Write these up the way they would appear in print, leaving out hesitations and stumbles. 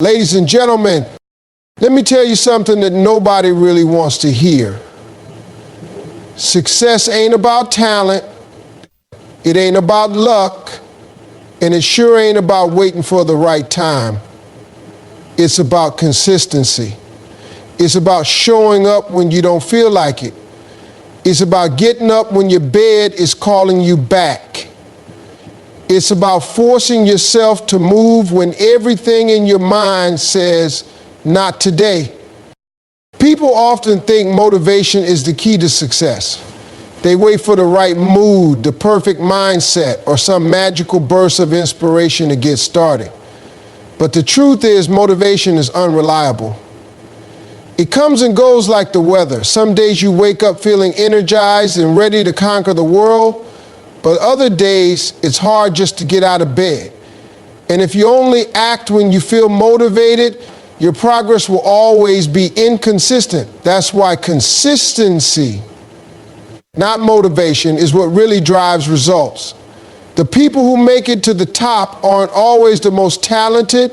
Ladies and gentlemen, let me tell you something that nobody really wants to hear. Success ain't about talent, it ain't about luck, and it sure ain't about waiting for the right time. It's about consistency. It's about showing up when you don't feel like it. It's about getting up when your bed is calling you back. It's about forcing yourself to move when everything in your mind says, not today. People often think motivation is the key to success. They wait for the right mood, the perfect mindset, or some magical burst of inspiration to get started. But the truth is, motivation is unreliable. It comes and goes like the weather. Some days you wake up feeling energized and ready to conquer the world, but other days it's hard just to get out of bed. And if you only act when you feel motivated, your progress will always be inconsistent. That's why consistency, not motivation, is what really drives results. The people who make it to the top aren't always the most talented,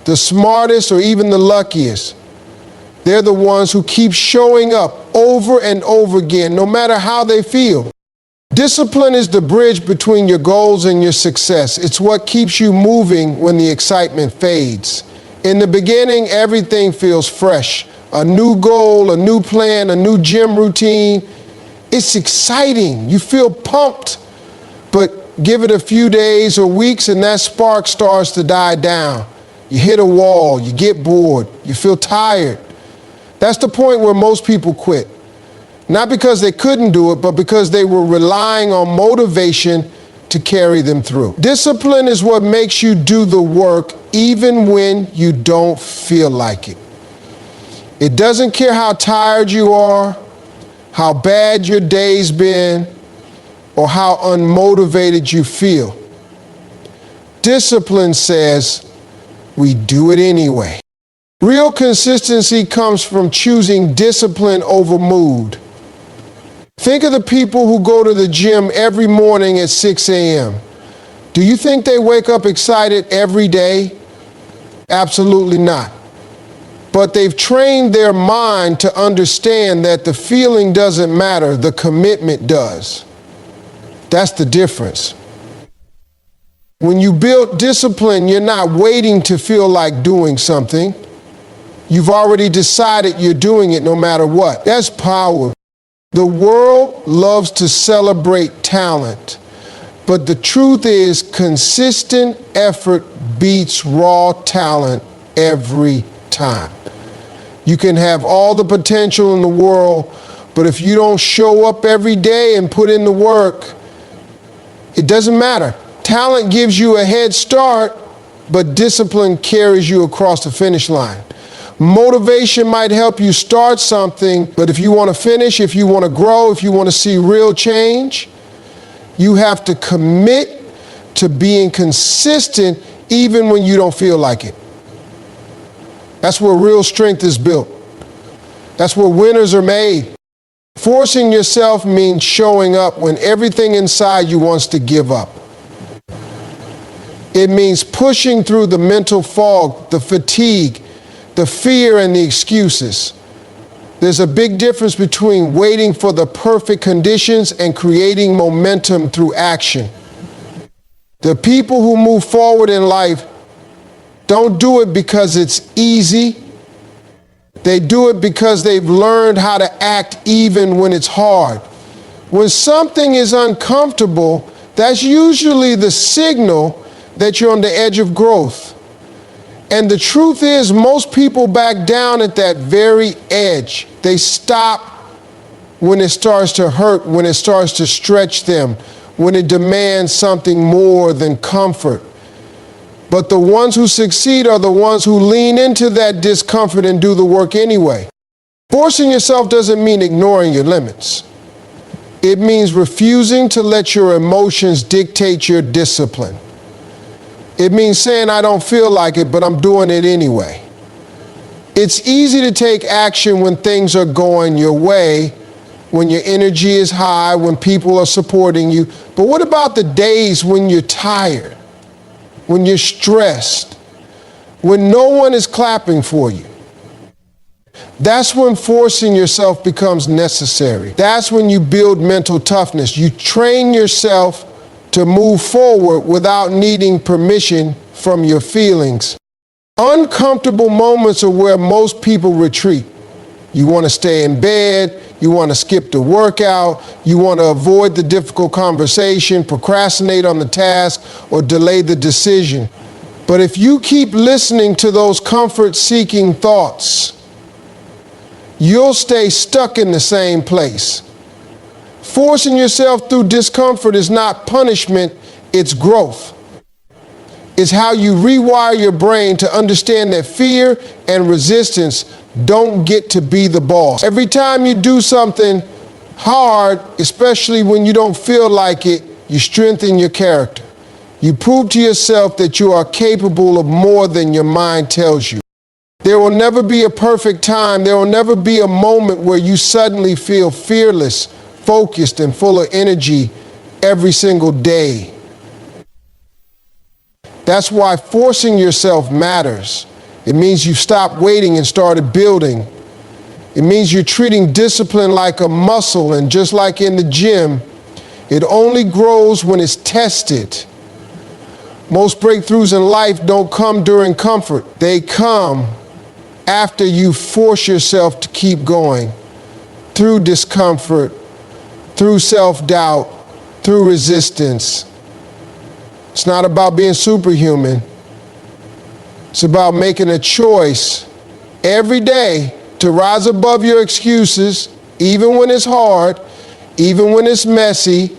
the smartest, or even the luckiest. They're the ones who keep showing up over and over again, no matter how they feel. Discipline is the bridge between your goals and your success. It's what keeps you moving when the excitement fades. In the beginning, everything feels fresh. A new goal, a new plan, a new gym routine. It's exciting. You feel pumped. But give it a few days or weeks and that spark starts to die down. You hit a wall, you get bored, you feel tired. That's the point where most people quit. Not because they couldn't do it, but because they were relying on motivation to carry them through. Discipline is what makes you do the work even when you don't feel like it. It doesn't care how tired you are, how bad your day's been, or how unmotivated you feel. Discipline says, we do it anyway. Real consistency comes from choosing discipline over mood. Think of the people who go to the gym every morning at 6 a.m. Do you think they wake up excited every day? Absolutely not. But they've trained their mind to understand that the feeling doesn't matter, the commitment does. That's the difference. When you build discipline, you're not waiting to feel like doing something. You've already decided you're doing it no matter what. That's power. The world loves to celebrate talent, but the truth is consistent effort beats raw talent every time. You can have all the potential in the world, but if you don't show up every day and put in the work, it doesn't matter. Talent gives you a head start, but discipline carries you across the finish line. Motivation might help you start something, but if you want to finish, if you want to grow, if you want to see real change, you have to commit to being consistent even when you don't feel like it. That's where real strength is built. That's where winners are made. Forcing yourself means showing up when everything inside you wants to give up. It means pushing through the mental fog, the fatigue, the fear, and the excuses. There's a big difference between waiting for the perfect conditions and creating momentum through action. The people who move forward in life don't do it because it's easy. They do it because they've learned how to act even when it's hard. When something is uncomfortable, that's usually the signal that you're on the edge of growth. And the truth is, most people back down at that very edge. They stop when it starts to hurt, when it starts to stretch them, when it demands something more than comfort. But the ones who succeed are the ones who lean into that discomfort and do the work anyway. Forcing yourself doesn't mean ignoring your limits. It means refusing to let your emotions dictate your discipline. It means saying, I don't feel like it, but I'm doing it anyway. It's easy to take action when things are going your way, when your energy is high, when people are supporting you. But what about the days when you're tired, when you're stressed, when no one is clapping for you. That's when forcing yourself becomes necessary. That's when you build mental toughness. You train yourself to move forward without needing permission from your feelings. Uncomfortable moments are where most people retreat. You want to stay in bed, you want to skip the workout, you want to avoid the difficult conversation, procrastinate on the task, or delay the decision. But if you keep listening to those comfort-seeking thoughts, you'll stay stuck in the same place. Forcing yourself through discomfort is not punishment, it's growth. It's how you rewire your brain to understand that fear and resistance don't get to be the boss. Every time you do something hard, especially when you don't feel like it, you strengthen your character. You prove to yourself that you are capable of more than your mind tells you. There will never be a perfect time. There will never be a moment where you suddenly feel fearless, focused, and full of energy every single day. That's why forcing yourself matters. It means you stopped waiting and started building. It means you're treating discipline like a muscle, and just like in the gym, it only grows when it's tested. Most breakthroughs in life don't come during comfort. They come after you force yourself to keep going, through discomfort, through self-doubt, through resistance. It's not about being superhuman. It's about making a choice every day to rise above your excuses, even when it's hard, even when it's messy,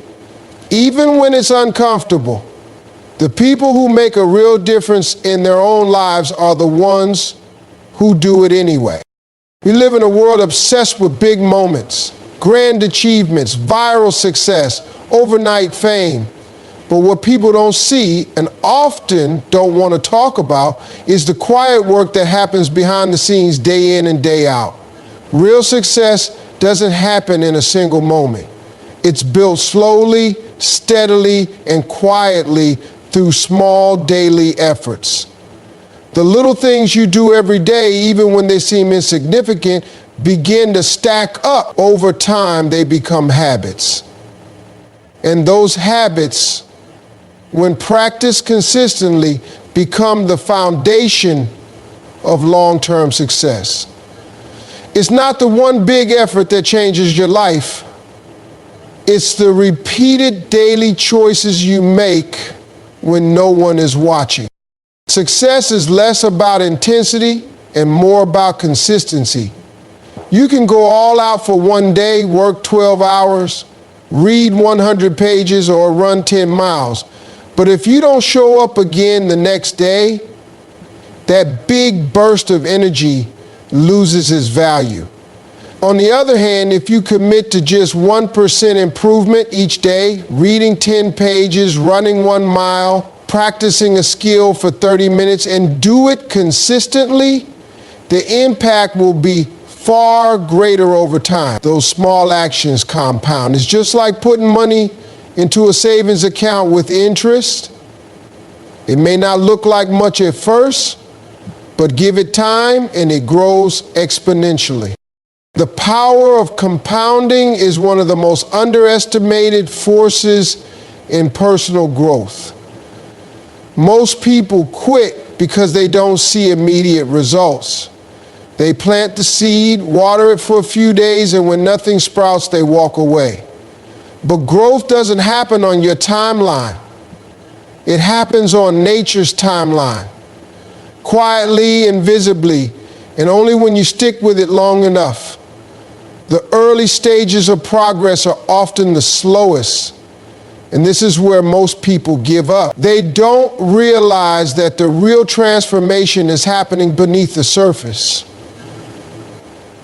even when it's uncomfortable. The people who make a real difference in their own lives are the ones who do it anyway. We live in a world obsessed with big moments, grand achievements, viral success, overnight fame. But what people don't see and often don't want to talk about is the quiet work that happens behind the scenes day in and day out. Real success doesn't happen in a single moment. It's built slowly, steadily, and quietly through small daily efforts. The little things you do every day, even when they seem insignificant, begin to stack up. Over time, they become habits. And those habits, when practiced consistently, become the foundation of long-term success. It's not the one big effort that changes your life. It's the repeated daily choices you make when no one is watching. Success is less about intensity and more about consistency. You can go all out for one day, work 12 hours, read 100 pages, or run 10 miles. But if you don't show up again the next day, that big burst of energy loses its value. On the other hand, if you commit to just 1% improvement each day, reading 10 pages, running 1 mile, practicing a skill for 30 minutes, and do it consistently, the impact will be far greater over time. Those small actions compound. It's just like putting money into a savings account with interest. It may not look like much at first, but give it time and it grows exponentially. The power of compounding is one of the most underestimated forces in personal growth. Most people quit because they don't see immediate results. They plant the seed, water it for a few days, and when nothing sprouts, they walk away. But growth doesn't happen on your timeline. It happens on nature's timeline, quietly and visibly, and only when you stick with it long enough. The early stages of progress are often the slowest, and this is where most people give up. They don't realize that the real transformation is happening beneath the surface.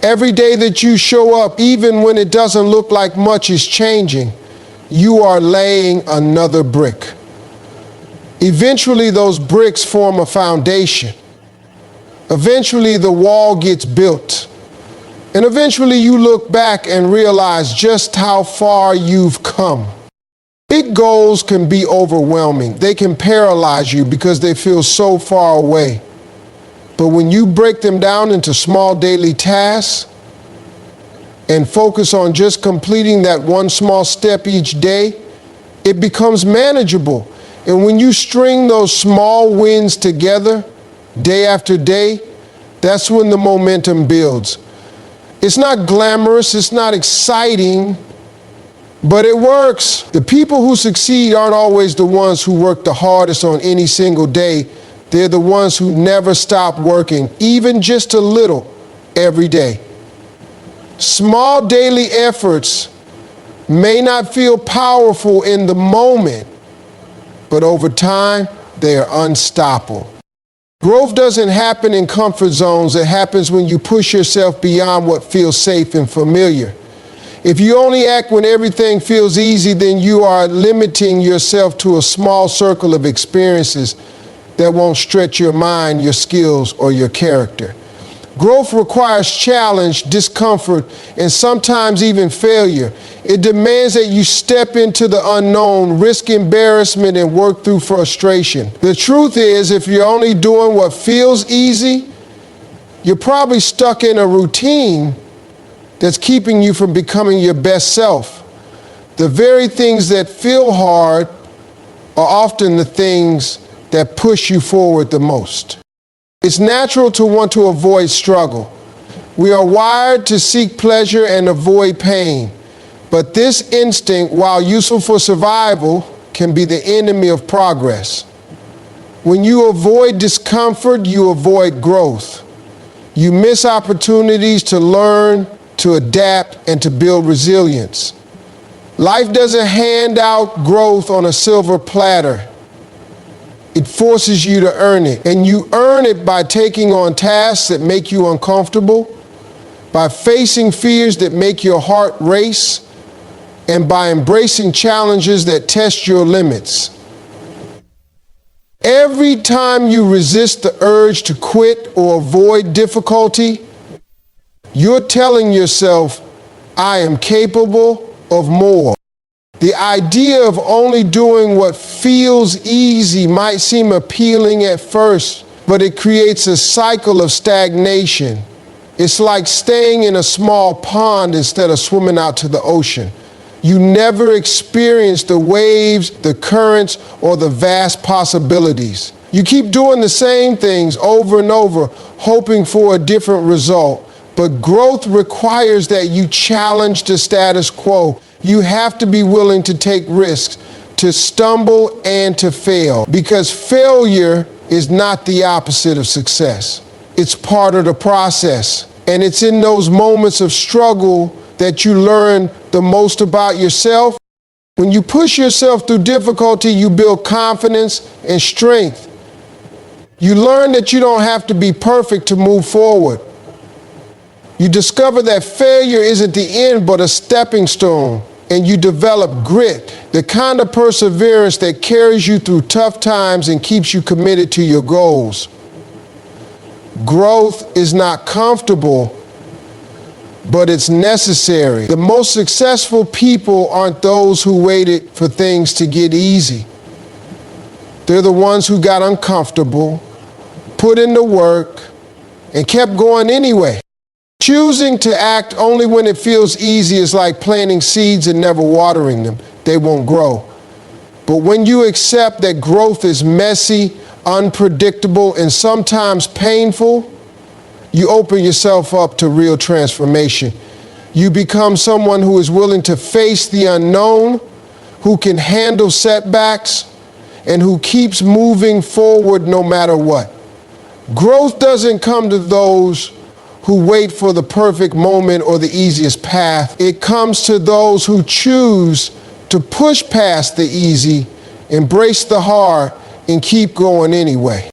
Every day that you show up, even when it doesn't look like much is changing, you are laying another brick. Eventually, those bricks form a foundation. Eventually, the wall gets built. And eventually, you look back and realize just how far you've come. Big goals can be overwhelming. They can paralyze you because they feel so far away. But when you break them down into small daily tasks and focus on just completing that one small step each day, it becomes manageable. And when you string those small wins together day after day, that's when the momentum builds. It's not glamorous, it's not exciting, but it works. The people who succeed aren't always the ones who work the hardest on any single day. They're the ones who never stop working, even just a little, every day. Small daily efforts may not feel powerful in the moment, but over time, they are unstoppable. Growth doesn't happen in comfort zones. It happens when you push yourself beyond what feels safe and familiar. If you only act when everything feels easy, then you are limiting yourself to a small circle of experiences that won't stretch your mind, your skills, or your character. Growth requires challenge, discomfort, and sometimes even failure. It demands that you step into the unknown, risk embarrassment, and work through frustration. The truth is, if you're only doing what feels easy, you're probably stuck in a routine that's keeping you from becoming your best self. The very things that feel hard are often the things that push you forward the most. It's natural to want to avoid struggle. We are wired to seek pleasure and avoid pain. But this instinct, while useful for survival, can be the enemy of progress. When you avoid discomfort, you avoid growth. You miss opportunities to learn, to adapt, and to build resilience. Life doesn't hand out growth on a silver platter. It forces you to earn it. And you earn it by taking on tasks that make you uncomfortable, by facing fears that make your heart race, and by embracing challenges that test your limits. Every time you resist the urge to quit or avoid difficulty, you're telling yourself, I am capable of more. The idea of only doing what feels easy might seem appealing at first, but it creates a cycle of stagnation. It's like staying in a small pond instead of swimming out to the ocean. You never experience the waves, the currents, or the vast possibilities. You keep doing the same things over and over, hoping for a different result. But growth requires that you challenge the status quo. You have to be willing to take risks, to stumble and to fail, because failure is not the opposite of success. It's part of the process. And it's in those moments of struggle that you learn the most about yourself. When you push yourself through difficulty, you build confidence and strength. You learn that you don't have to be perfect to move forward. You discover that failure isn't the end, but a stepping stone. And you develop grit, the kind of perseverance that carries you through tough times and keeps you committed to your goals. Growth is not comfortable, but it's necessary. The most successful people aren't those who waited for things to get easy. They're the ones who got uncomfortable, put in the work, and kept going anyway. Choosing to act only when it feels easy is like planting seeds and never watering them. They won't grow. But when you accept that growth is messy, unpredictable, and sometimes painful, you open yourself up to real transformation. You become someone who is willing to face the unknown, who can handle setbacks, and who keeps moving forward no matter what. Growth doesn't come to those who wait for the perfect moment or the easiest path. It comes to those who choose to push past the easy, embrace the hard, and keep going anyway.